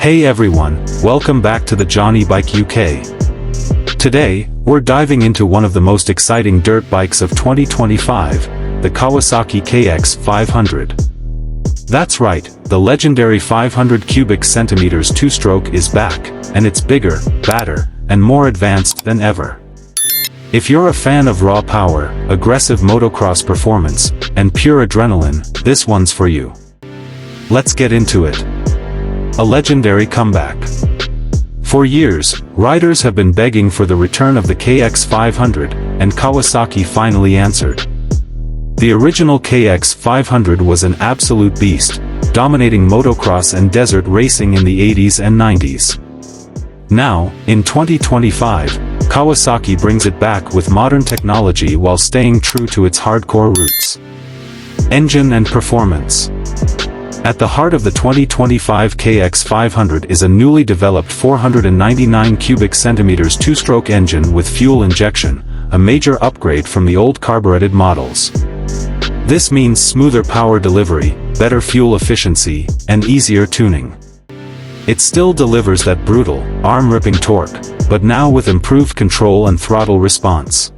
Hey everyone, welcome back to the Johnny Bike UK. Today, we're diving into one of the most exciting dirt bikes of 2025, the Kawasaki KX 500. That's right, the legendary 500 cubic centimeters two-stroke is back, and it's bigger, badder, and more advanced than ever. If you're a fan of raw power, aggressive motocross performance, and pure adrenaline, this one's for you. Let's get into it. A legendary comeback. For years, riders have been begging for the return of the KX 500, and Kawasaki finally answered. The original KX 500 was an absolute beast, dominating motocross and desert racing in the 80s and 90s. Now, in 2025, Kawasaki brings it back with modern technology while staying true to its hardcore roots. Engine and performance. At the heart of the 2025 KX 500 is a newly developed 499 cubic centimeters two-stroke engine with fuel injection, a major upgrade from the old carbureted models. This means smoother power delivery, better fuel efficiency, and easier tuning. It still delivers that brutal, arm-ripping torque, but now with improved control and throttle response.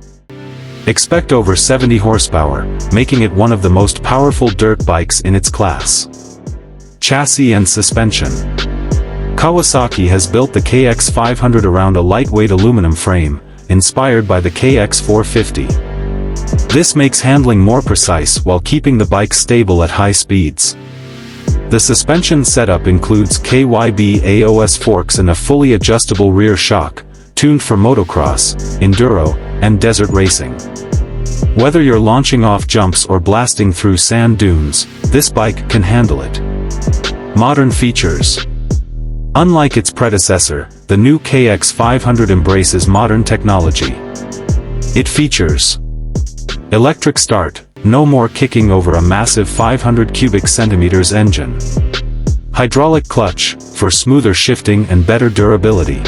Expect over 70 horsepower, making it one of the most powerful dirt bikes in its class. Chassis and suspension. Kawasaki has built the KX 500 around a lightweight aluminum frame, inspired by the KX 450. This makes handling more precise while keeping the bike stable at high speeds. The suspension setup includes KYB AOS forks and a fully adjustable rear shock, tuned for motocross, enduro, and desert racing. Whether you're launching off jumps or blasting through sand dunes, this bike can handle it. Modern features. Unlike its predecessor, the new KX 500 embraces modern technology. It features electric start, no more kicking over a massive 500 cubic centimeters engine. Hydraulic clutch, for smoother shifting and better durability.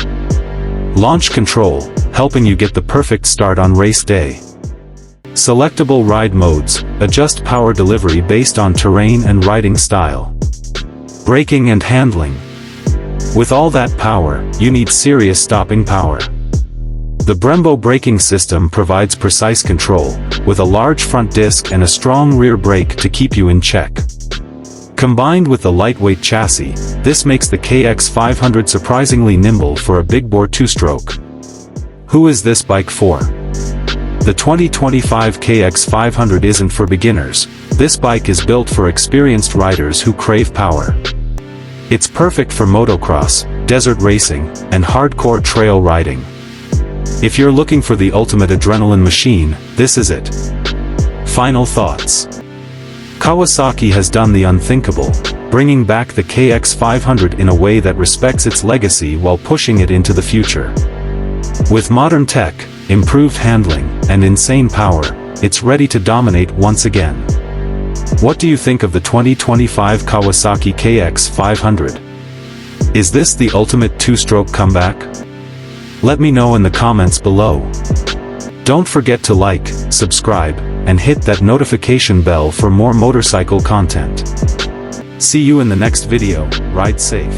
Launch control, helping you get the perfect start on race day. Selectable ride modes, adjust power delivery based on terrain and riding style. Braking and handling. With all that power, you need serious stopping power. The Brembo braking system provides precise control, with a large front disc and a strong rear brake to keep you in check. Combined with the lightweight chassis, this makes the KX 500 surprisingly nimble for a big bore two-stroke. Who is this bike for? The 2025 KX 500 isn't for beginners. This bike is built for experienced riders who crave power. It's perfect for motocross, desert racing, and hardcore trail riding. If you're looking for the ultimate adrenaline machine, this is it. Final thoughts. Kawasaki has done the unthinkable, bringing back the KX 500 in a way that respects its legacy while pushing it into the future. With modern tech, improved handling, and insane power, it's ready to dominate once again. What do you think of the 2025 Kawasaki KX 500? Is this the ultimate two-stroke comeback? Let me know in the comments below. Don't forget to like, subscribe, and hit that notification bell for more motorcycle content. See you in the next video. Ride safe.